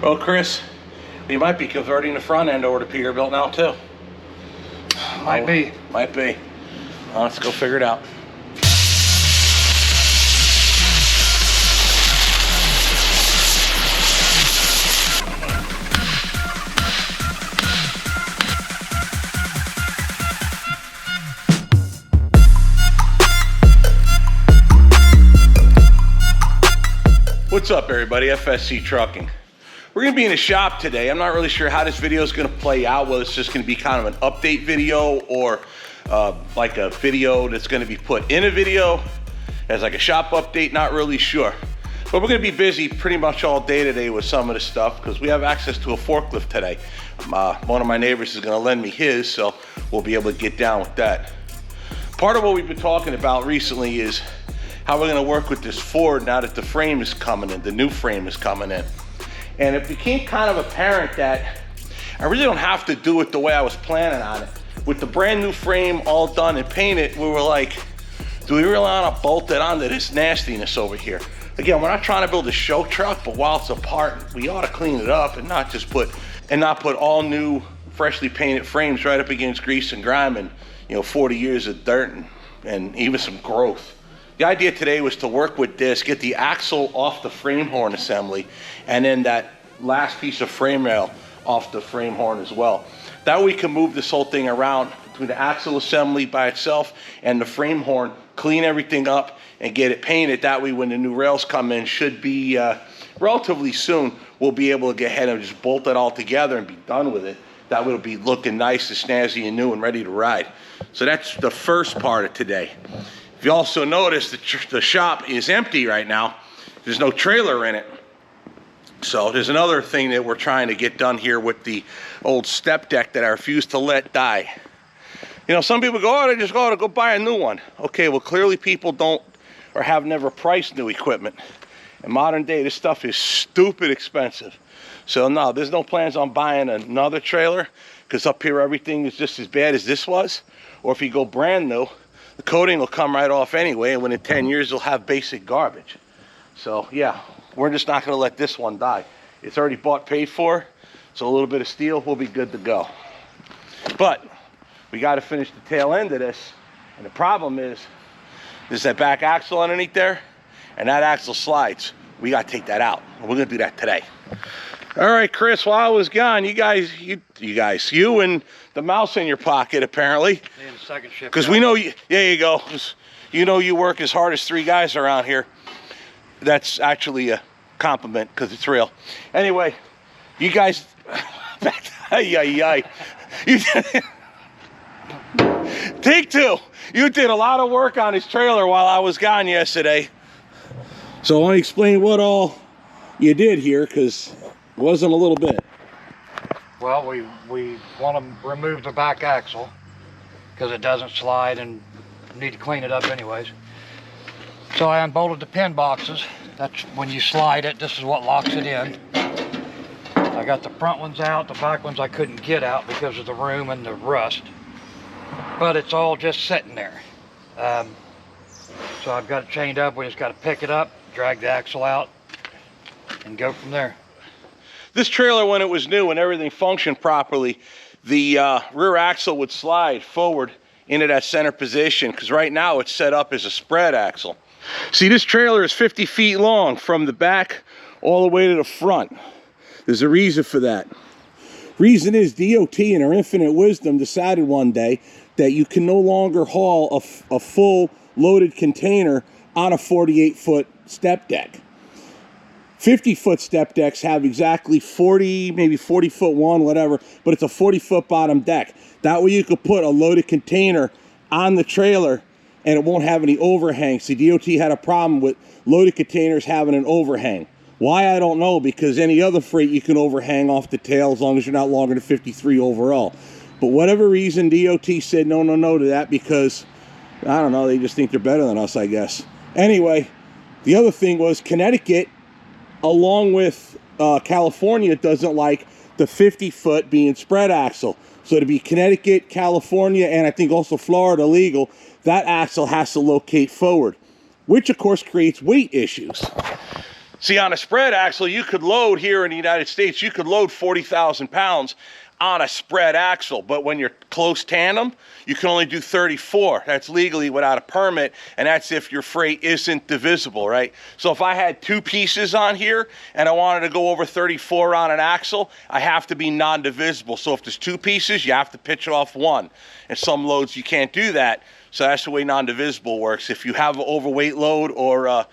Well, Chris, we might be converting the front end over to Peterbilt now too. Might be. Might be. Well, let's go figure it out. What's up, everybody? FSC Trucking. We're gonna be in the shop today. I'm not really sure how this video is gonna play out, whether it's just gonna be kind of an update video or like a video that's gonna be put in a video as like a shop update, not really sure. But we're gonna be busy pretty much all day today with some of the stuff because we have access to a forklift today. One of my neighbors is gonna lend me his, so we'll be able to get down with that. Part of what we've been talking about recently is how we're gonna work with this Ford now that the frame is coming in, the new frame is coming in. And it became kind of apparent that I really don't have to do it the way I was planning on it. With the brand new frame all done and painted, we were like, do we really want to bolt it onto this nastiness over here? Again, we're not trying to build a show truck, but while it's apart, we ought to clean it up and not put all new, freshly painted frames right up against grease and grime and 40 years of dirt and even some growth. The idea today was to work with this, get the axle off the frame horn assembly, and then that last piece of frame rail off the frame horn as well. That way we can move this whole thing around between the axle assembly by itself and the frame horn, clean everything up and get it painted. That way when the new rails come in, should be relatively soon, we'll be able to get ahead and just bolt it all together and be done with it. That way it'll be looking nice and snazzy and new and ready to ride. So that's the first part of today. If you also notice, the shop is empty right now. There's no trailer in it. So there's another thing that we're trying to get done here with the old step deck that I refuse to let die. Some people go, oh, they just go to go buy a new one. Okay, well, clearly people don't or have never priced new equipment. In modern day, this stuff is stupid expensive. So no, there's no plans on buying another trailer because up here everything is just as bad as this was. Or if you go brand new, the coating will come right off anyway, and within 10 years, you'll have basic garbage. So yeah, we're just not gonna let this one die. It's already bought, paid for, so a little bit of steel, we'll be good to go. But we gotta finish the tail end of this, and the problem is, there's that back axle underneath there, and that axle slides. We gotta take that out, and we're gonna do that today. All right, Chris, while I was gone, you and the mouse in your pocket, apparently. And second shift. Because we know, there you go. You work as hard as 3 guys around here. That's actually a compliment, because it's real. Anyway, you guys, take 2. You did a lot of work on his trailer while I was gone yesterday. So I want to explain what all you did here, because it wasn't a little bit. Well, we want to remove the back axle because it doesn't slide and need to clean it up anyways. So I unbolted the pin boxes. That's when you slide it, this is what locks it in. I got the front ones out, the back ones I couldn't get out because of the room and the rust. But it's all just sitting there. So I've got it chained up, we just got to pick it up, drag the axle out, and go from there. This trailer, when it was new and everything functioned properly, the rear axle would slide forward into that center position, because right now it's set up as a spread axle. See, this trailer is 50 feet long from the back all the way to the front. There's a reason for that. Reason is DOT in their infinite wisdom decided one day that you can no longer haul a full loaded container on a 48-foot step deck. 50-foot step decks have exactly 40, maybe 40-foot one, whatever, but it's a 40-foot bottom deck. That way you could put a loaded container on the trailer and it won't have any overhang. See, DOT had a problem with loaded containers having an overhang. Why, I don't know, because any other freight you can overhang off the tail as long as you're not longer than 53 overall. But whatever reason, DOT said no to that because, I don't know, they just think they're better than us, I guess. Anyway, the other thing was Connecticut, along with California, doesn't like the 50-foot being spread axle. So to be Connecticut, California, and I think also Florida legal, that axle has to locate forward, which of course creates weight issues. See, on a spread axle, you could load here in the United States, you could load 40,000 pounds on a spread axle, but when you're close tandem, you can only do 34. That's legally without a permit, and that's if your freight isn't divisible, right? So if I had 2 pieces on here and I wanted to go over 34 on an axle, I have to be non-divisible. So if there's 2 pieces, you have to pitch off 1. And some loads you can't do that. So that's the way non-divisible works. If you have an overweight load or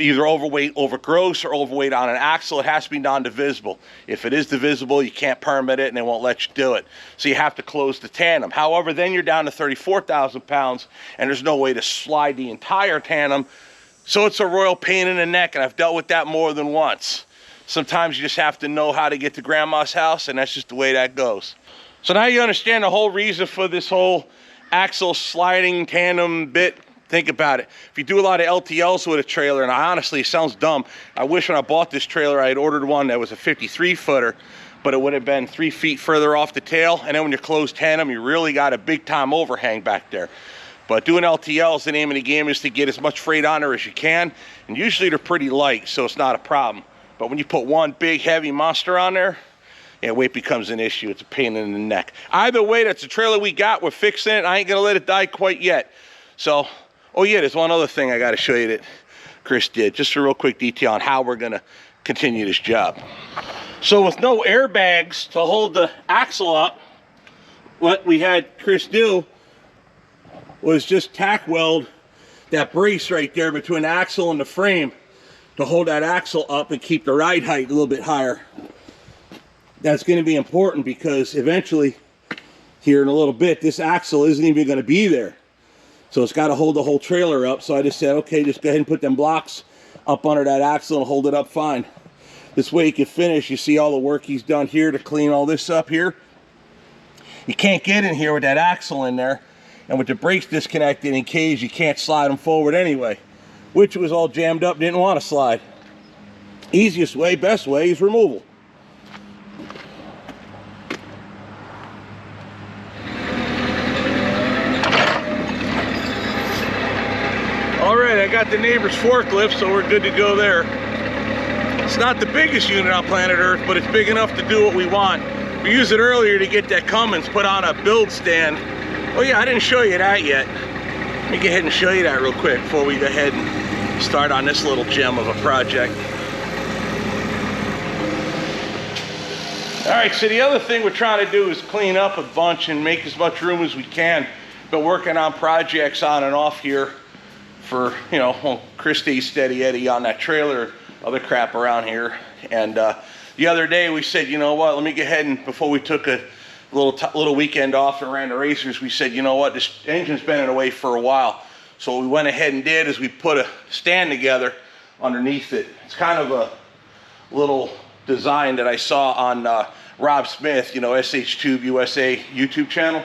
either overweight over gross or overweight on an axle, it has to be non-divisible. If it is divisible, you can't permit it and they won't let you do it. So you have to close the tandem. However, then you're down to 34,000 pounds and there's no way to slide the entire tandem. So it's a royal pain in the neck, and I've dealt with that more than once. Sometimes you just have to know how to get to grandma's house, and that's just the way that goes. So now you understand the whole reason for this whole axle sliding tandem bit. Think about it. If you do a lot of LTLs with a trailer, and honestly, it sounds dumb. I wish when I bought this trailer, I had ordered one that was a 53-footer, but it would have been 3 feet further off the tail. And then when you're closed tandem, you really got a big time overhang back there. But doing LTLs, the name of the game is to get as much freight on there as you can. And usually they're pretty light, so it's not a problem. But when you put one big, heavy monster on there, yeah, weight becomes an issue. It's a pain in the neck. Either way, that's the trailer we got. We're fixing it. I ain't gonna let it die quite yet. So, oh yeah, there's one other thing I gotta show you that Chris did. Just a real quick detail on how we're gonna continue this job. So with no airbags to hold the axle up, what we had Chris do was just tack weld that brace right there between the axle and the frame to hold that axle up and keep the ride height a little bit higher. That's going to be important because eventually, here in a little bit, this axle isn't even going to be there. So it's got to hold the whole trailer up. So I just said, okay, just go ahead and put them blocks up under that axle and hold it up fine. This way you can finish. You see all the work he's done here to clean all this up here. You can't get in here with that axle in there. And with the brakes disconnected in cage, you can't slide them forward anyway. Which was all jammed up, didn't want to slide. Easiest way, best way is removal. Alright, I got the neighbor's forklift, so we're good to go there. It's not the biggest unit on planet Earth, but it's big enough to do what we want. We used it earlier to get that Cummins put on a build stand. Oh yeah, I didn't show you that yet. Let me go ahead and show you that real quick before we go ahead and start on this little gem of a project. All right, so the other thing we're trying to do is clean up a bunch and make as much room as we can. Been working on projects on and off here for, you know, well, Chris stays steady Eddie on that trailer, other crap around here. And the other day we said, you know what, let me go ahead and, before we took a little weekend off and ran the racers, we said, you know what, this engine's been in the way for a while. So what we went ahead and did is we put a stand together underneath it. It's kind of a little design that I saw on Rob Smith, you know, SH Tube USA YouTube channel.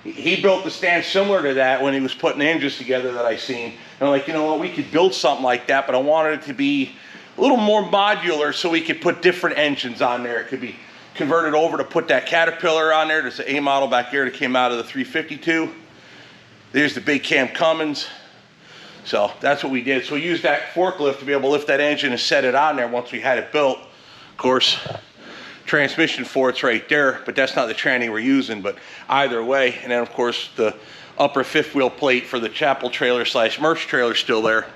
He built the stand similar to that when he was putting the engines together that I seen. And I'm like, you know what, we could build something like that, but I wanted it to be a little more modular so we could put different engines on there. It could be converted over to put that Caterpillar on there. There's an A model back here that came out of the 352. There's the big cam Cummins. So that's what we did. So we used that forklift to be able to lift that engine and set it on there once we had it built. Of course, transmission for it's right there, but that's not the tranny we're using, but either way. And then of course the upper fifth wheel plate for the chapel trailer / merch trailer is still there.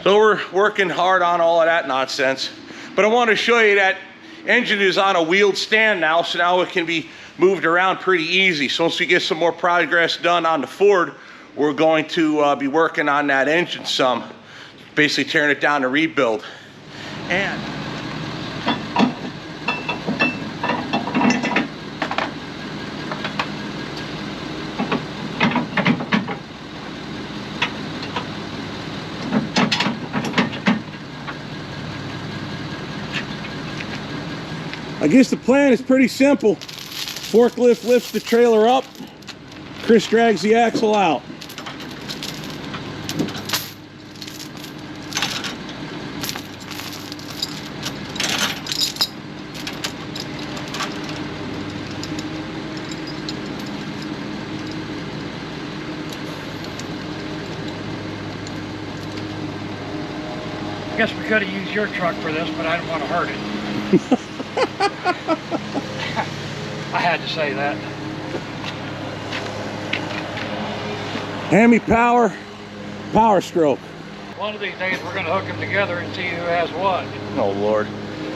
So we're working hard on all of that nonsense. But I want to show you that engine is on a wheeled stand now, so now it can be moved around pretty easy. So once we get some more progress done on the Ford, we're going to be working on that engine some, basically tearing it down to rebuild. And I guess the plan is pretty simple. Forklift lifts the trailer up, Chris drags the axle out. I guess we could have used your truck for this, but I didn't want to hurt it. I had to say that. Hemi power stroke. One of these days we're going to hook them together and see who has what. Oh Lord.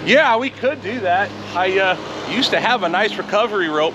Yeah, we could do that. I used to have a nice recovery rope.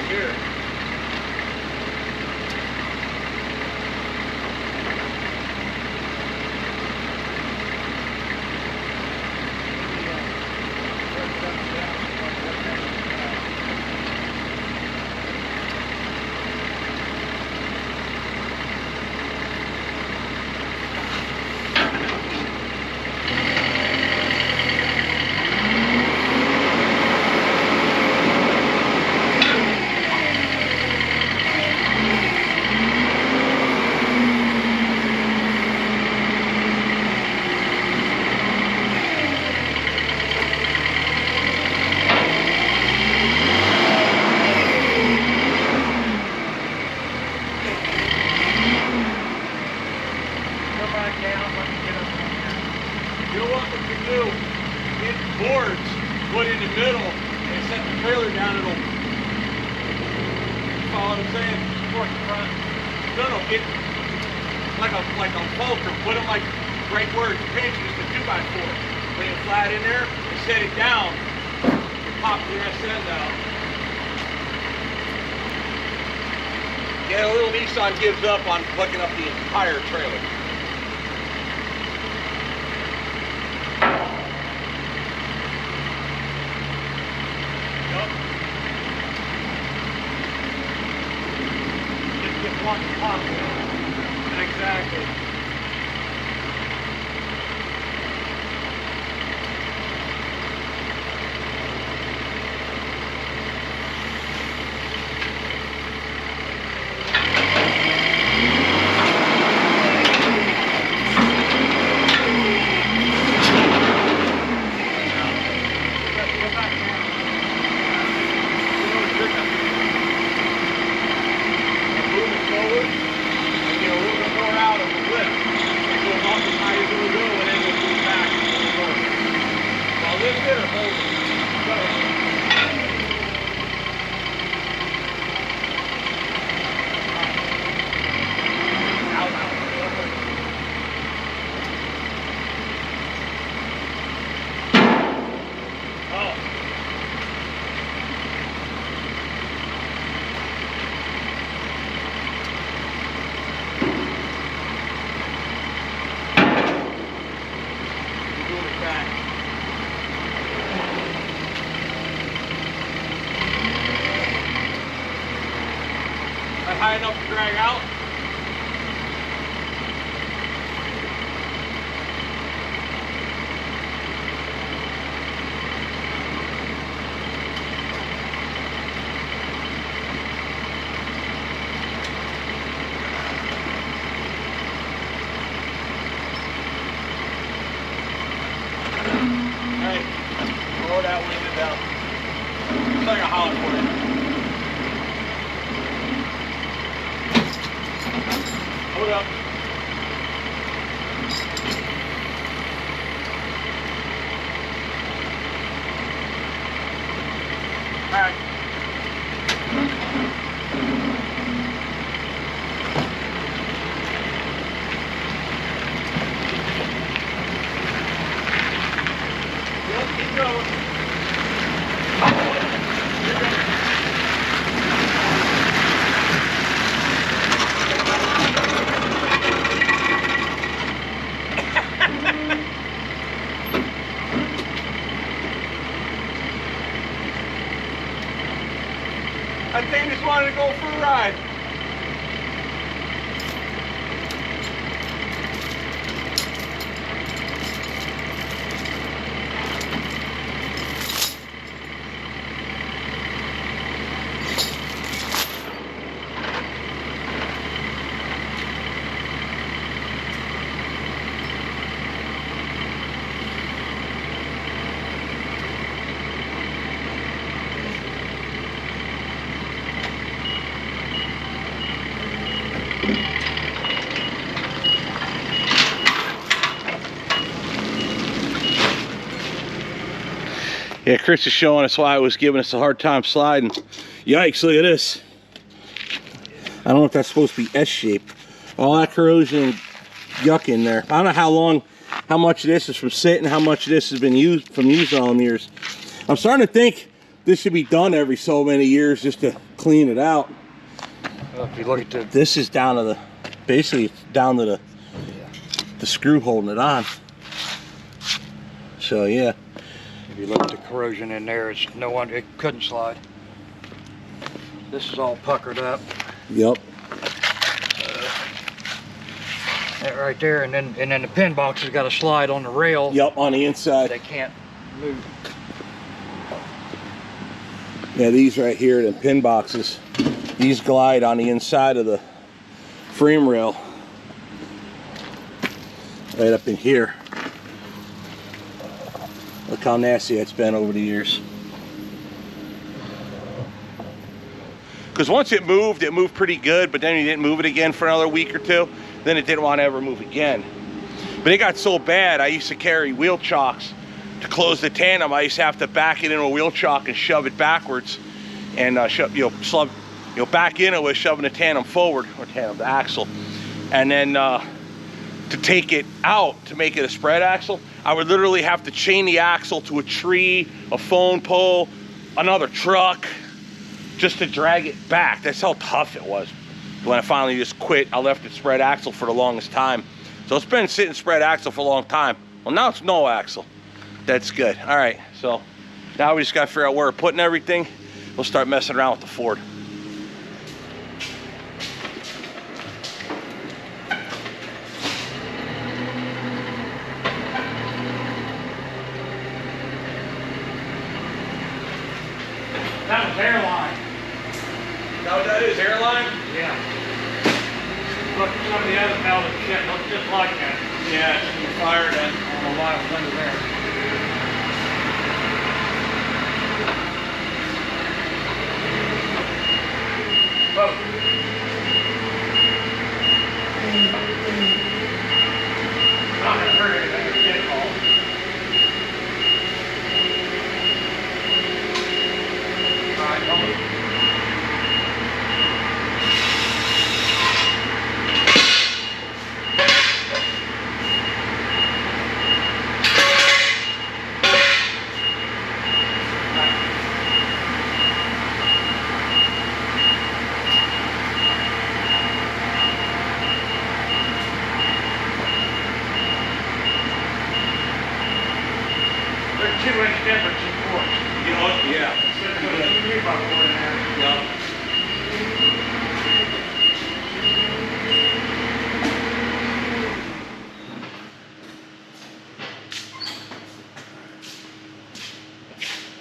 Here. You know what we can do? Get boards put in the middle and set the trailer down. It'll, you follow what I'm saying? Towards the front. No, get like a fulcrum. Put them like right where it's pinched, just a 2x4. Bring it flat in there and set it down. You pop the rest end out. Yeah, a little Nissan gives up on hooking up the entire trailer. Exactly. High enough to drag out. Alright, lower that window down. It's like a holler for you. Hold up. All right. Yep, keep going. the ride. Yeah, Chris is showing us why it was giving us a hard time sliding. Yikes, look at this. I don't know if that's supposed to be S-shaped. All that corrosion and yuck in there. I don't know how much of this is from sitting, how much of this has been used from using all them years. I'm starting to think this should be done every so many years just to clean it out. Well, if you look at this is down to the, basically it's down to the screw holding it on. So yeah. If you look at the corrosion in there, it's no one. It couldn't slide. This is all puckered up. Yep. That right there, and then the pin box has got a slide on the rail. Yep, on the inside. They can't move. Yeah, these right here, the pin boxes, these glide on the inside of the frame rail. Right up in here. Look how nasty it's been over the years. Because once it moved pretty good, but then you didn't move it again for another week or two. Then it didn't want to ever move again. But it got so bad, I used to carry wheel chocks to close the tandem. I used to have to back it into a wheel chock and shove it backwards, and back in it with shoving the tandem forward, or tandem, the axle, and then to take it out to make it a spread axle, I would literally have to chain the axle to a tree, a phone pole, another truck, just to drag it back. That's how tough it was. When I finally just quit, I left it spread axle for the longest time. So it's been sitting spread axle for a long time. Well, now it's no axle. That's good. All right, so now we just gotta figure out where we're putting everything. We'll start messing around with the Ford. That was airline. Is that what that is, airline? Yeah. Look at some of the other melted shit. Looks just like that. Yeah, it's in the fire then. I don't know why it was under there. Whoa. Not gonna hurt anything. It's dead ball. All right, come on. There's 2-inch difference in force. You know what? Yeah. Instead of putting a 3x4 in there. Yeah.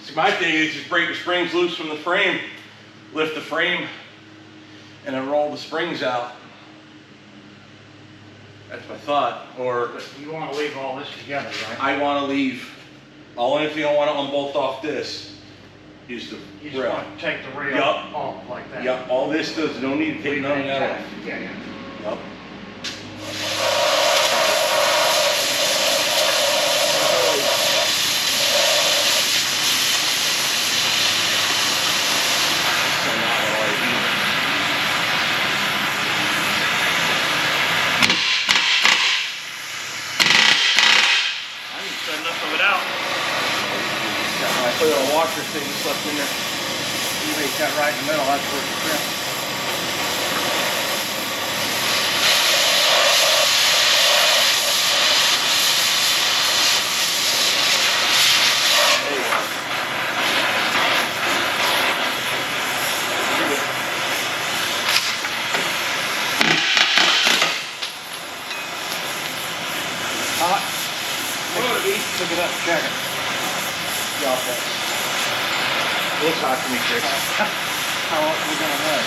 See, my thing is just break the springs loose from the frame, lift the frame, and then roll the springs out. That's my thought. Or But you want to leave all this together, right? I want to leave. The only thing I want to unbolt off this is the You just rail. want to take the rail Yup. off like that. Yep, all this does, no need to take none of that off. Yeah, yeah. Yep. I didn't set enough of it out. I put a washer thing stuff in there. You reach that right in the middle, that's where it's trimmed. There you go. Look it up, check it. Drop that. Looks hot to me, Chris. How else are we gonna know?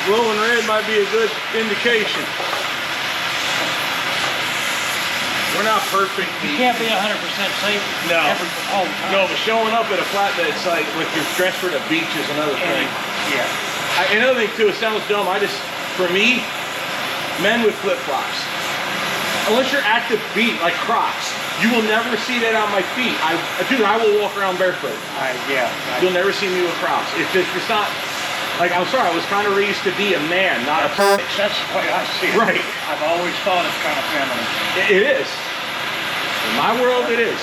Glowing red might be a good indication. We're not perfect. You can't be 100% safe. No. All the time. No, but showing up at a flatbed site with your dress for the beach is another thing. Yeah. Another thing too, it sounds dumb. For me, men with flip-flops, unless you're at the beach, like Crocs, you will never see that on my feet. Dude, I will walk around barefoot. You'll never see me with Crocs. It's not, like, I'm sorry, I was kind of raised to be a man, not a That's the way I see it. Right. I've always thought it's kind of feminine. It is. In my world, it is.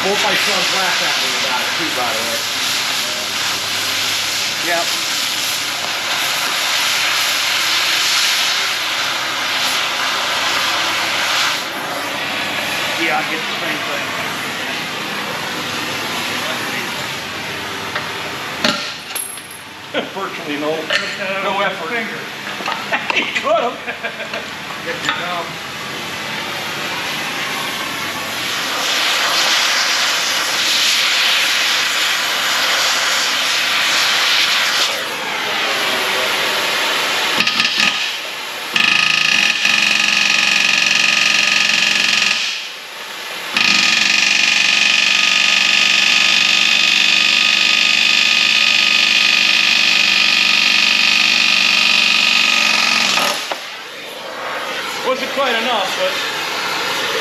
Both my sons laugh at me about it too, by the way. Yep. Yeah, I get the same thing. Virtually no effort. Finger. He could have. Get your thumb. Wasn't quite enough, but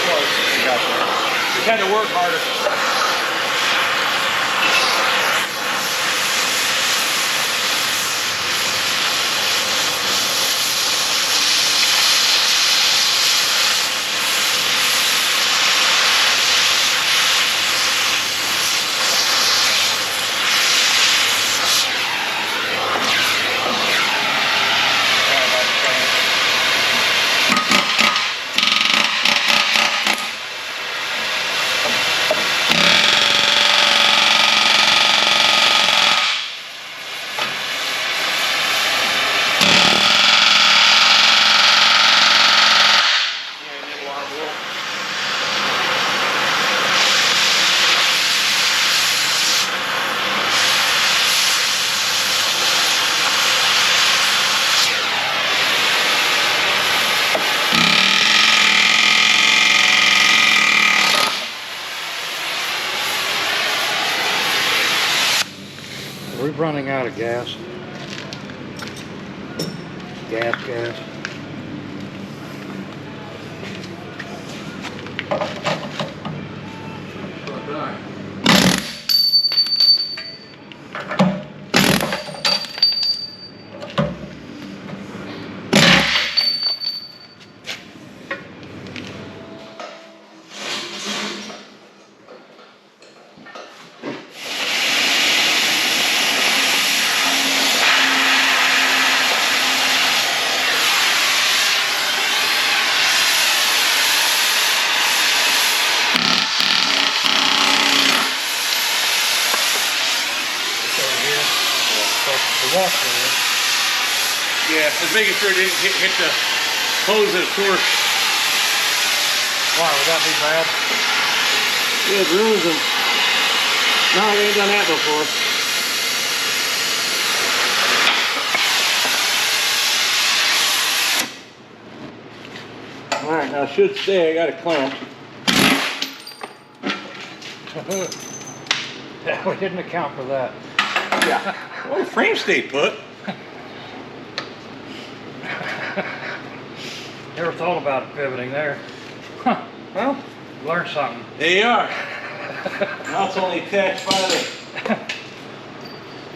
close. Just had to work harder. We're running out of gas. Gas. Yeah, just making sure it didn't hit the hose of the torch. Why, would that be bad? Yeah, it ruins them. No, they ain't done that before. Alright, now it should stay. I got it clamped. We didn't account for that. Yeah. Well, the frame stayed put. Never thought about pivoting there. Huh. Well, learned something. There you are. Now it's only attached by the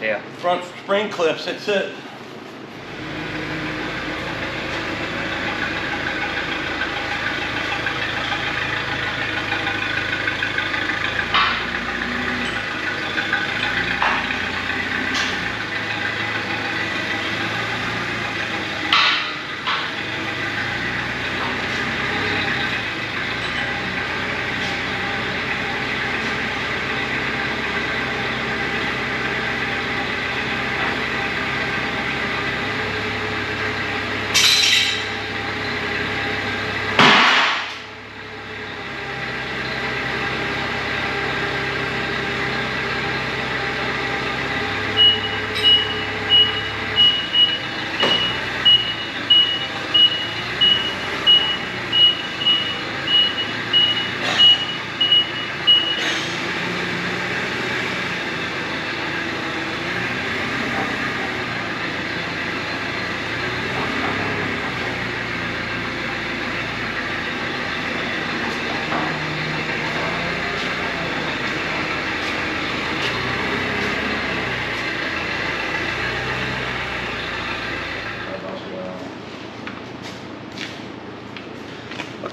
Yeah. front spring clips. That's it.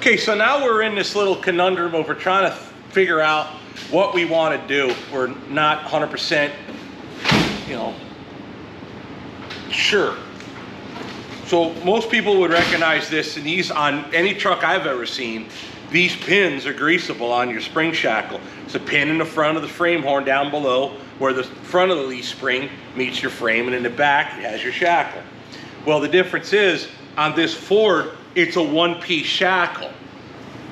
Okay, so now we're in this little conundrum of we're trying to figure out what we want to do. We're not 100%, you know, sure. So most people would recognize this, and these, on any truck I've ever seen, these pins are greasable on your spring shackle. It's a pin in the front of the frame horn down below where the front of the leaf spring meets your frame, and in the back it has your shackle. Well, the difference is on this Ford, it's a one-piece shackle.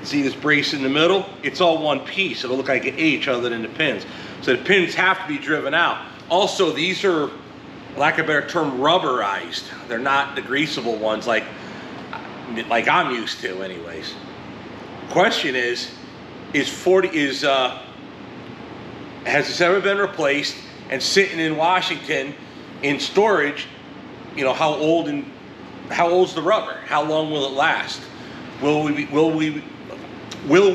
See this brace in the middle? It's all one piece. It'll look like an H other than the pins. So the pins have to be driven out. Also, these are, lack of a better term, rubberized. They're not the greasable ones like I'm used to anyways. Question is has this ever been replaced and sitting in Washington in storage? You know, how old's the rubber? How long will it last? Will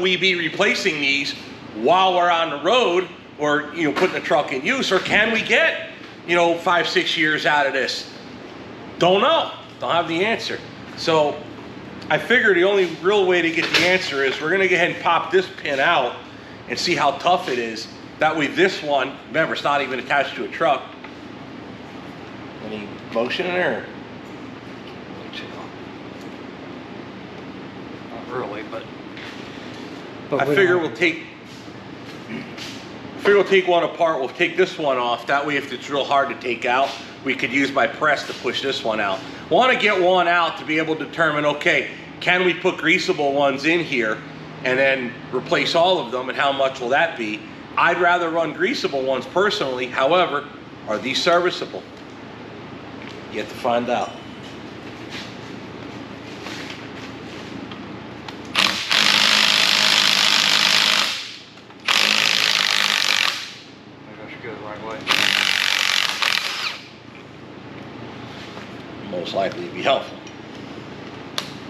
we be replacing these while we're on the road, or you know, putting the truck in use, or can we get, you know, 5-6 years out of this? Don't know. Don't have the answer. So I figure the only real way to get the answer is we're going to go ahead and pop this pin out and see how tough it is. That way this one, remember, it's not even attached to a truck. Any motion in there? Not really, but I figure we'll take one apart. We'll take this one off. That way, if it's real hard to take out, we could use my press to push this one out. Want to get one out to be able to determine, okay, can we put greasable ones in here and then replace all of them, and how much will that be? I'd rather run greasable ones personally. However, are these serviceable? You have to find out. maybe I should go the right way. Most likely to be helpful.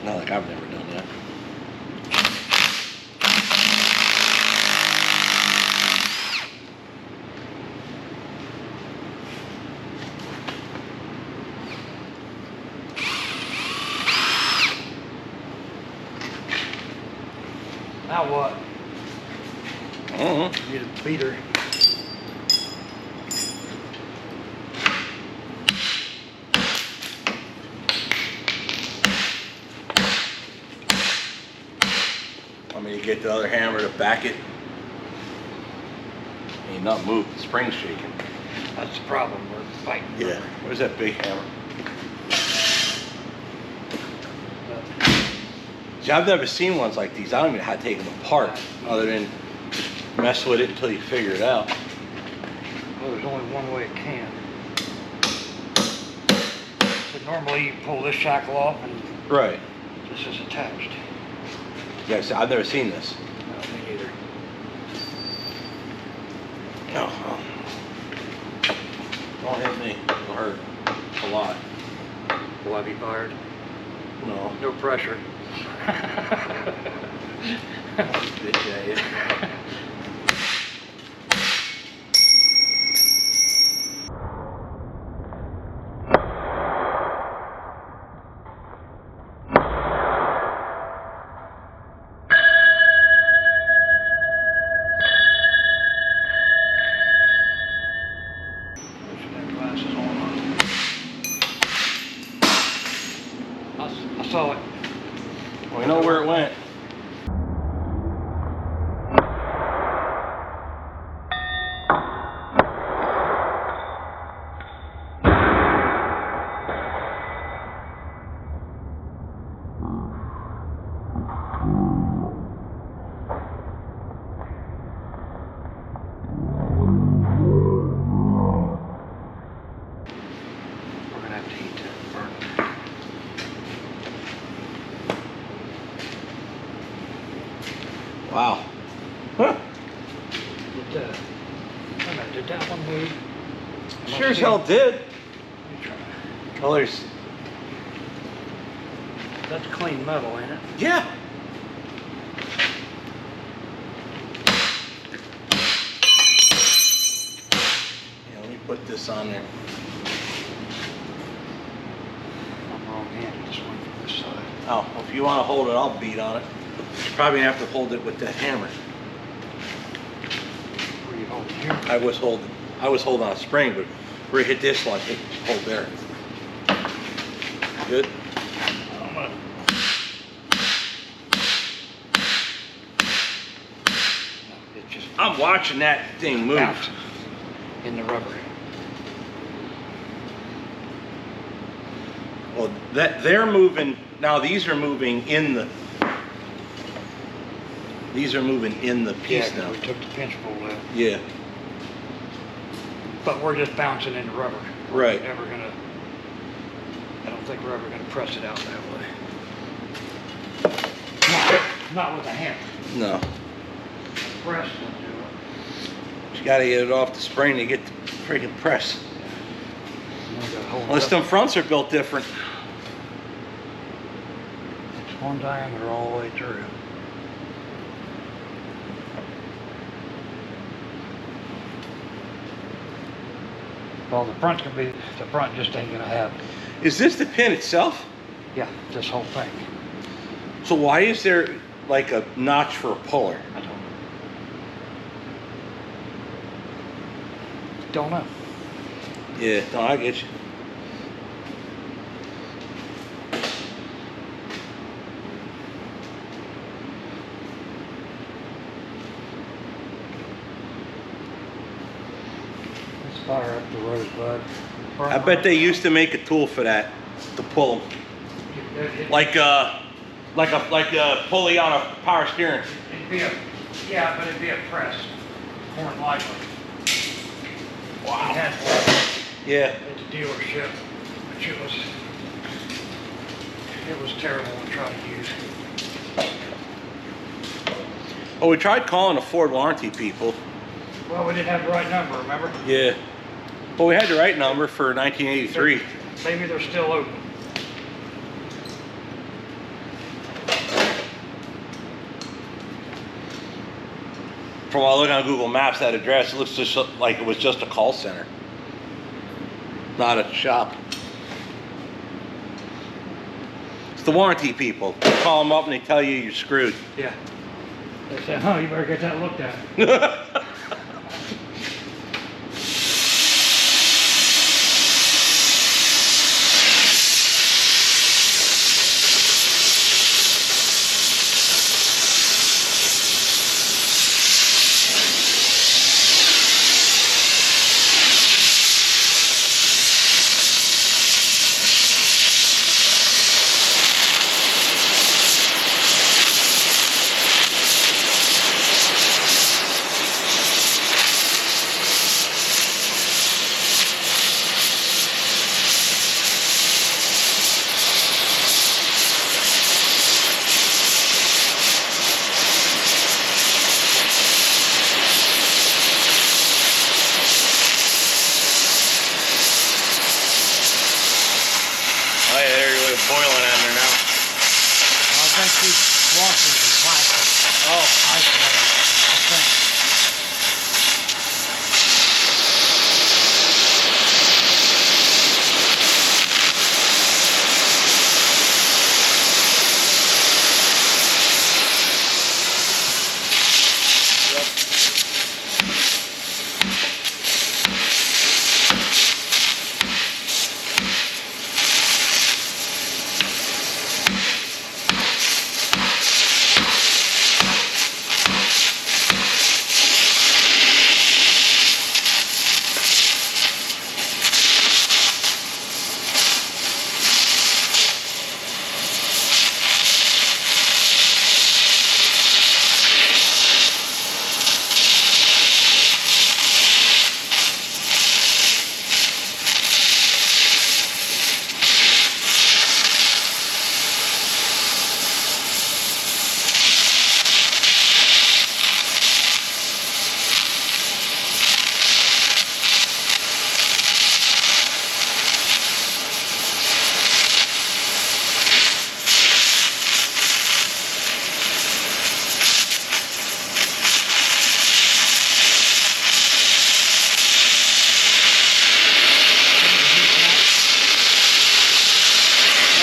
Not like I've never done that. Now what? Mm-hmm. Need a beater. Want me to get the other hammer to back it? Ain't not moved. The spring's shaking. That's the problem. We're fighting. Yeah. Where's that big hammer? See, I've never seen ones like these. I don't even know how to take them apart, other than mess with it until you figure it out. Well, there's only one way it can. But normally you pull this shackle off and Right. this is attached. Yeah, see, I've never seen this. No, me neither. No. Don't hit me. It'll hurt a lot. Will I be fired? No. No pressure. Bitch at you. I saw it. We know where it went. We're gonna have to heat that burn. Wow. Huh. Did that one move? Sure as hell did. Let me try. Oh, there's... That's clean metal, ain't it? Yeah. Yeah, let me put this on there. I'm wrong-handed, this one from this side. Oh, if you want to hold it, I'll beat on it. You're probably gonna have to hold it with that hammer. Where you holding here? I was holding on a spring, but where you hit this one, hold there. Good. I'm watching that thing move. Bounce in the rubber. Well, they're moving now. These are moving in the. These are moving in the piece Yeah, now. we took the pinch pull out. Yeah. But we're just bouncing in the rubber. Right. We're never gonna. I don't think we're ever gonna press it out that way. Not with a hammer. No. Press will do it. You got to get it off the spring to get the freaking press. You gotta hold Unless it them up. fronts are built different. It's one diameter all the way through. Well, the front's gonna be. The front just ain't gonna have. Is this the pin itself? Yeah, this whole thing. So why is there like a notch for a puller? I don't know. Yeah, no, I get you. Let's fire up the rosebud. I bet they used to make a tool for that, to pull them, like a pulley on a power steering. It'd be a, yeah, but it'd be a press, more than likely. Wow. We had one Yeah. at the dealership, which it was terrible to try to use. Oh, we tried calling the Ford warranty people. Well, we didn't have the right number, remember? Yeah. Well, we had the right number for 1983. Maybe they're still open. From what I look on Google Maps, that address, it looks just like it was just a call center, not a shop. It's the warranty people. You call them up and they tell you you're screwed. Yeah. They said, huh, you better get that looked at. boiling on there now. I think these washers are plastic. Oh. Isolated, I think.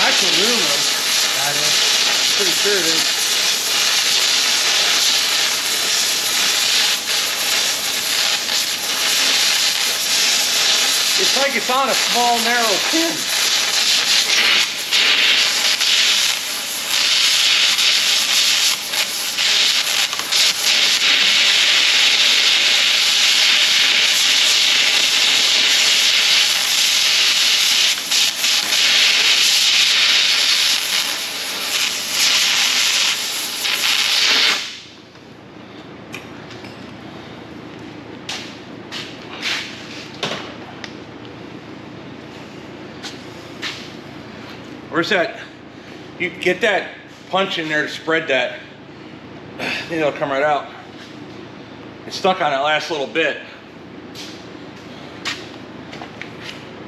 That's aluminum. That is. Pretty sure it is. It's like it's on a small, narrow pin. Where's that? You get that punch in there to spread that. I think it'll come right out. It's stuck on that last little bit.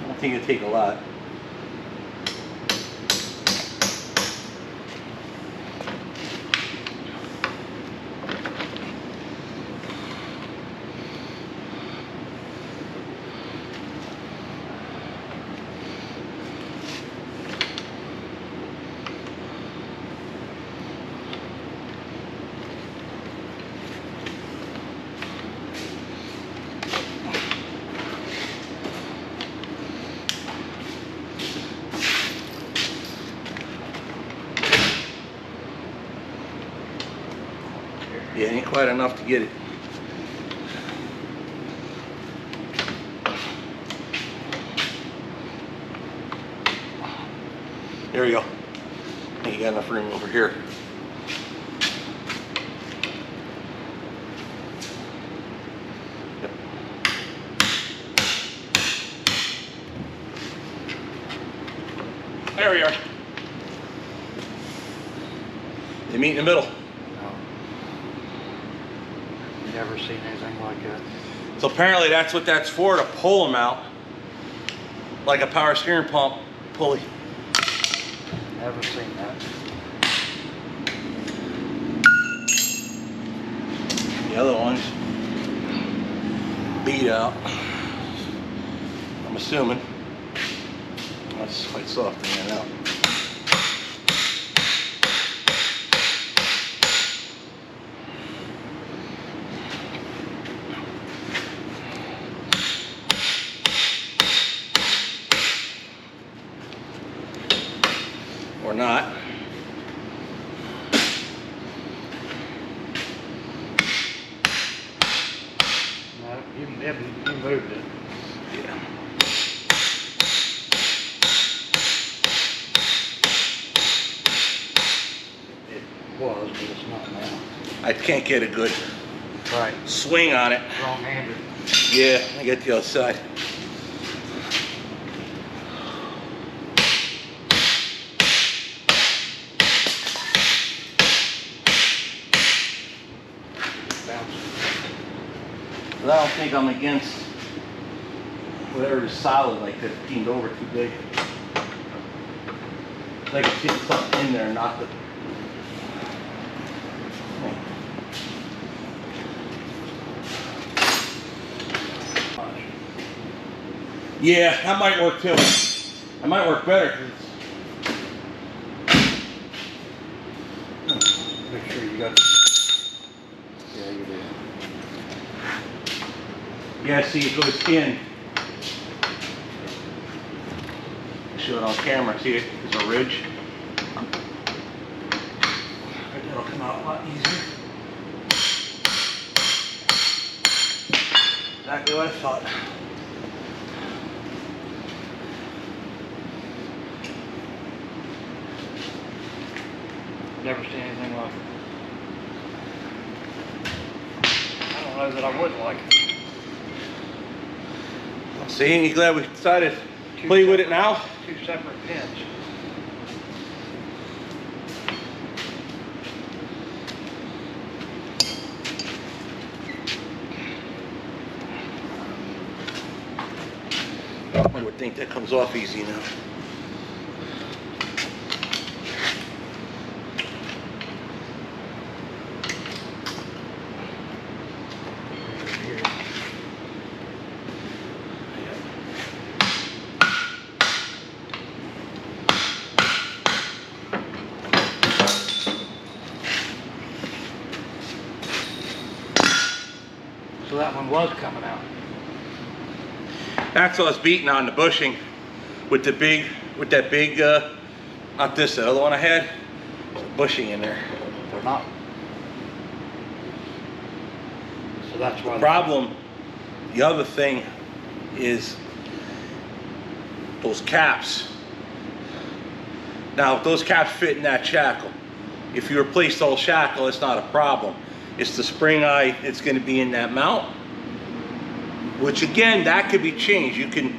I don't think it'll take a lot. Yeah, ain't quite enough to get it. There you go. I think you got enough room over here. Yep. There we are. They meet in the middle. Never seen anything like that. So apparently that's what that's for, to pull them out like a power steering pump pulley. Never seen that. The other one's beat out. I'm assuming. That's quite soft to get out. Or not. No, you moved it. Yeah. It was, but it's not now. I can't get a good Right. swing on it. Wrong-handed. Yeah, I get the other side. But I don't think I'm against whatever is solid like that, teamed over too big. Like it's getting something in there, not the. Yeah, that might work too. That might work better. Make sure you got. Yeah, you do. Yeah, see, it goes in. Show it on camera. See it? There's a ridge. That'll come out a lot easier. Exactly what I thought. Never seen anything like it. I don't know that I would like it. See, you glad we decided to play with it now? Two separate pins. I would think that comes off easy now. So that one was coming out. Axle is beaten on the bushing with that big, not this, the other one I had, there's a bushing in there. They're not. So that's why. Problem, the other thing is those caps. Now, if those caps fit in that shackle, if you replace the whole shackle, it's not a problem. It's the spring eye that's going to be in that mount, which again, that could be changed. You can,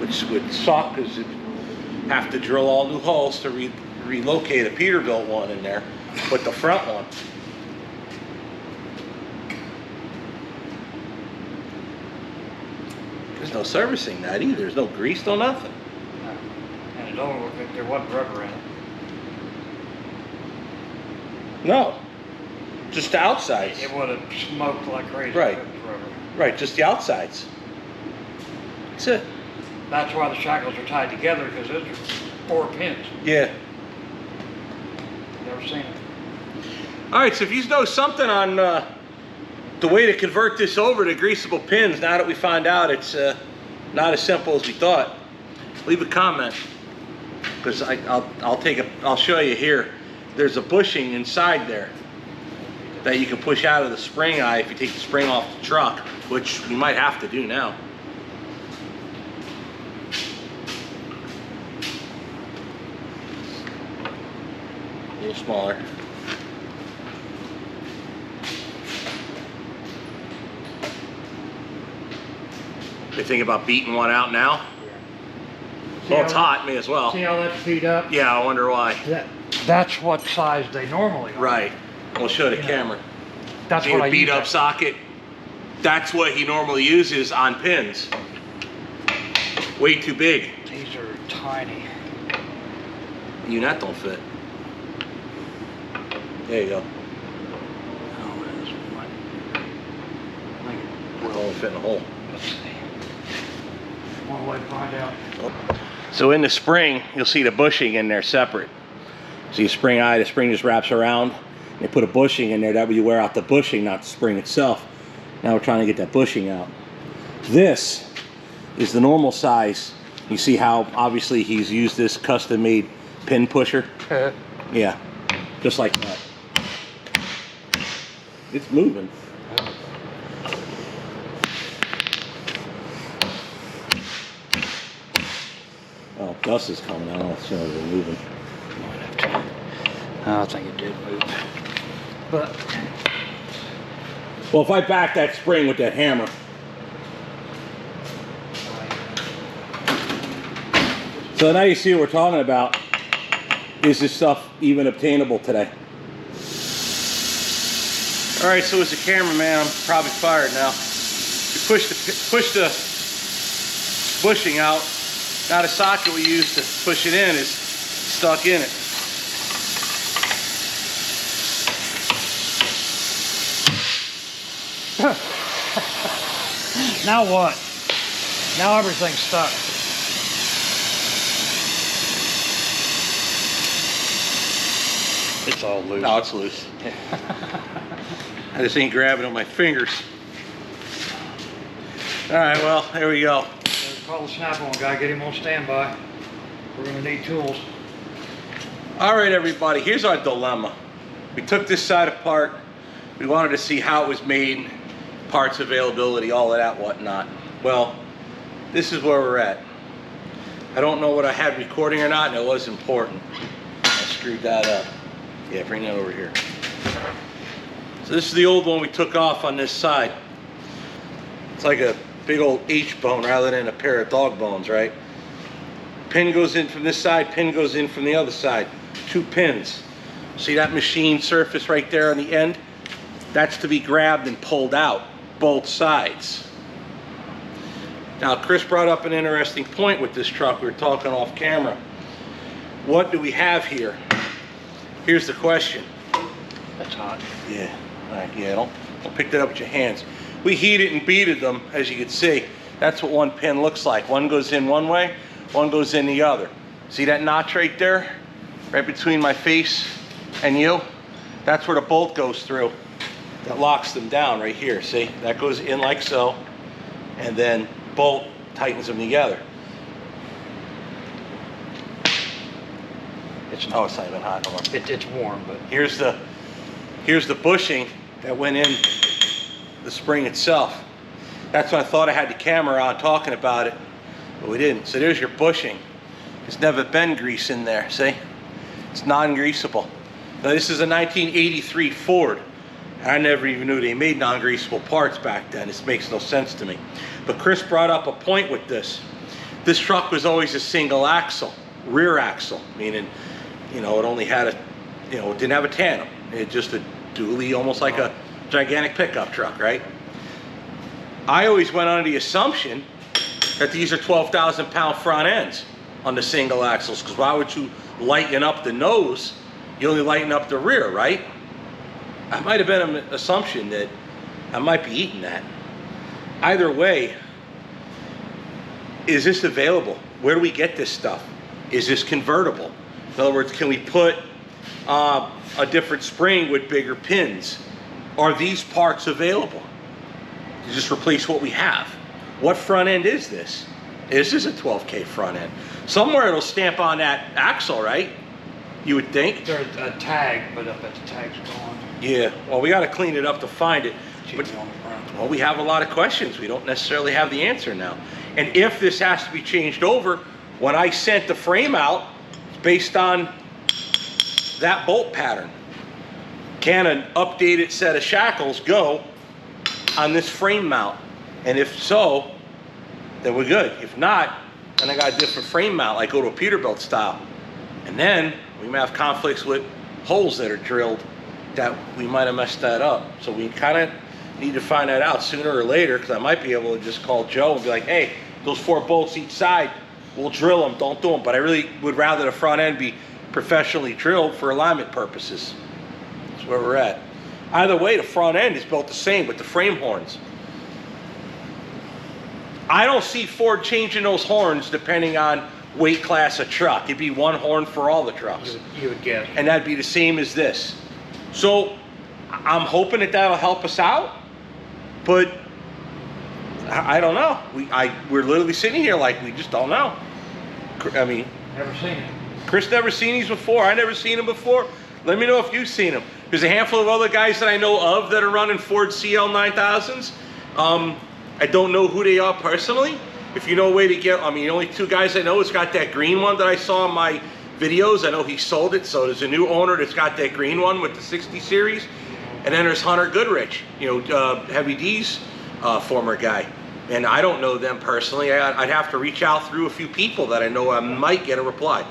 which would suck because you have to drill all new holes to relocate a Peterbilt one in there, but the front one. There's no servicing that either. There's no grease, no nothing. And it don't look like there wasn't rubber in it. No, just the outsides. It would have smoked like crazy. Right. If it was rubber. Right, just the outsides. That's it. That's why the shackles are tied together, because those are 4 pins. Yeah. Never seen it. All right, so if you know something on the way to convert this over to greasable pins, now that we find out it's not as simple as we thought, leave a comment, because I'll show you here. There's a bushing inside there that you can push out of the spring eye if you take the spring off the truck, which you might have to do now. A little smaller. You think about beating one out now? Well, it's hot, may as well. See how that's beat up? Yeah, I wonder why. That's what size they normally are. Right. We'll show the camera. That's See what I the beat use up that. socket? That's what he normally uses on pins. Way too big. These are tiny. You that don't fit. There you go. Oh, that's one. I think it It'll only fit in a hole. Let's see. One way to find out. So in the spring, you'll see the bushing in there separate. See the spring eye, the spring just wraps around. They put a bushing in there, that way you wear out the bushing, not the spring itself. Now we're trying to get that bushing out. This is the normal size. You see how obviously he's used this custom made pin pusher? Yeah, just like that. It's moving. Oh, dust is coming. I don't know if it's moving. I think it did move. But well, if I back that spring with that hammer. So now you see what we're talking about. Is this stuff even obtainable today? All right, so as a cameraman, I'm probably fired now. You push the bushing out. Now the socket we use to push it in is stuck in it. now what? Now everything's stuck. It's all loose. No, it's loose. I just ain't grabbing it with my fingers. All right, well, there we go. Call the snap-on guy, get him on standby. We're gonna need tools. All right, everybody, here's our dilemma. We took this side apart. We wanted to see how it was made, parts availability, all of that whatnot. Well, this is where we're at. I don't know what I had recording or not, and it was important. I screwed that up. Yeah, bring that over here. So this is the old one we took off on this side. It's like a big old H bone rather than a pair of dog bones, right? Pin goes in from this side, pin goes in from the other side. 2 pins. See that machine surface right there on the end? That's to be grabbed and pulled out, both sides. Now, Chris brought up an interesting point with this truck. We were talking off camera. What do we have here? Here's the question. That's hot. Yeah, all right, yeah, don't pick that up with your hands. We heated and beaded them, as you can see. That's what one pin looks like. One goes in one way, one goes in the other. See that notch right there? Right between my face and you? That's where the bolt goes through. That locks them down right here, see? That goes in like so, and then bolt tightens them together. It's Oh, it's not even hot no more. it's warm, but Here's the bushing that went in the spring itself. That's when I thought I had the camera on talking about it, but we didn't. So there's your bushing. There's never been grease in there, see? It's non-greasable. Now this is a 1983 Ford. I never even knew they made non-greasable parts back then. This makes no sense to me. But Chris brought up a point with this. This truck was always a single axle, rear axle, meaning, you know, it only had a, you know, it didn't have a tandem. It had just a dually, almost like a gigantic pickup truck, right? I always went under the assumption that these are 12,000 pound front ends on the single axles, because why would you lighten up the nose? You only lighten up the rear, right? I might have been an assumption that I might be eating that. Either way, is this available? Where do we get this stuff? Is this convertible? In other words, can we put a different spring with bigger pins? Are these parts available to just replace what we have? What front end is this? This is a 12K front end. Somewhere it'll stamp on that axle, right? You would think. there's a tag, but up at the tag's gone. Yeah, well, we got to clean it up to find it. Should But, be on the front. well, we have a lot of questions. We don't necessarily have the answer now. And if this has to be changed over, when I sent the frame out, it's based on that bolt pattern. Can an updated set of shackles go on this frame mount? And if so, then we're good. If not, then I got a different frame mount, like go to a Peterbilt style. And then we may have conflicts with holes that are drilled that we might have messed that up. So we kind of need to find that out sooner or later, because I might be able to just call Joe and be like, hey, those 4 bolts each side, we'll drill them, don't do them. But I really would rather the front end be professionally drilled for alignment purposes. That's where we're at. Either way, the front end is built the same with the frame horns. I don't see Ford changing those horns depending on weight class of truck. It'd be one horn for all the trucks. You would guess. And that'd be the same as this. So I'm hoping that that'll help us out, but I don't know. We're literally sitting here like we just don't know. I mean, Never seen it. Chris never seen these before. I never seen them before. Let me know if you've seen them. There's a handful of other guys that I know of that are running Ford CL9000s. I don't know who they are personally. If you know a way to get, I mean, the only 2 guys I know has got that green one that I saw in my videos. I know he sold it, so there's a new owner that's got that green one with the 60 series. And then there's Hunter Goodrich, you know, Heavy D's former guy. And I don't know them personally. I'd have to reach out through a few people that I know I might get a reply.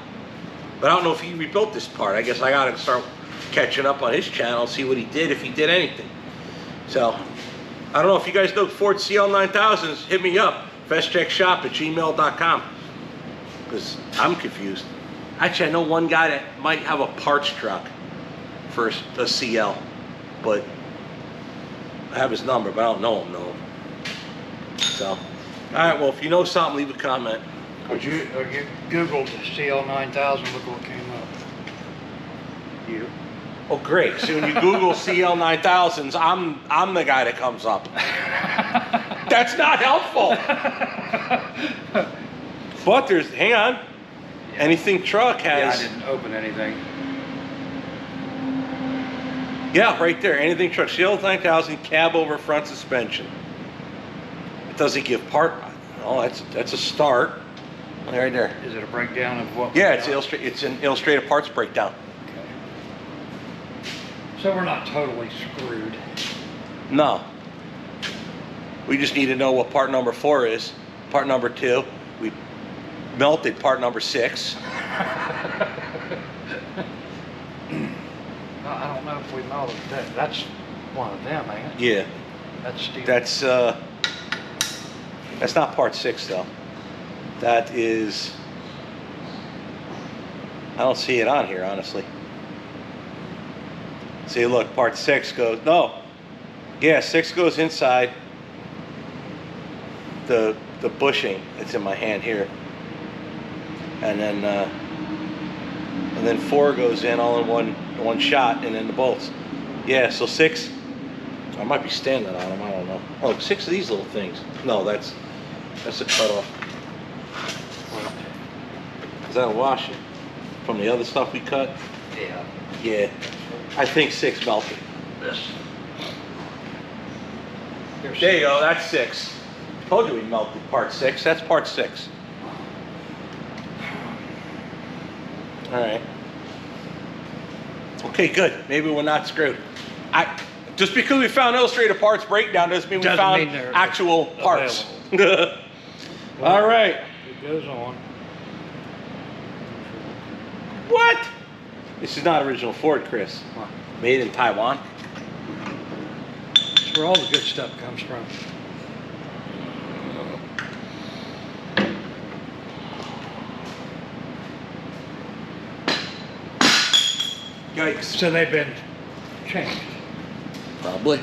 But I don't know if he rebuilt this part. I guess I gotta start catching up on his channel, see what he did, if he did anything. So, I don't know if you guys know Ford CL9000s, hit me up, FSCheckShop@gmail.com, because I'm confused. Actually, I know one guy that might have a parts truck for a CL, but I have his number, but I don't know him, no. So, all right, well, if you know something, leave a comment. You Googled CL9000, look what came up. You. Oh, great. So when you Google CL9000s, I'm the guy that comes up. That's not helpful. But there's, hang on. Anything truck has. Yeah, I didn't open anything. Yeah, right there. Anything truck. CL9000 Cabover front suspension. It doesn't give part. Oh, that's a start. Right there. Is it a breakdown of what? Yeah, it's an illustrated parts breakdown. Okay. So we're not totally screwed. No. We just need to know what part number 4 is. Part number 2. We melted part number 6. I don't know if we melted that. That's one of them, ain't it? Yeah. That's steel. That's not part 6 though. That is, I don't see it on here, honestly. See, look, part 6 goes, no. Yeah, 6 goes inside the bushing. It's in my hand here. And then 4 goes in all in one shot, and then the bolts. Yeah, so 6, I might be standing on them, I don't know. Oh, 6 of these little things. No, that's a cutoff. Is that a washer? From the other stuff we cut? Yeah. Yeah. I think 6 melted. This. Here's There you go, that's 6. Told you we melted part 6. That's part 6. All right. Okay, good. Maybe we're not screwed. Just because we found illustrated parts breakdown doesn't mean we found actual parts. All right. It goes on. What? This is not original Ford, Chris. Made in Taiwan. That's where all the good stuff comes from. Yikes. So they've been changed. Probably.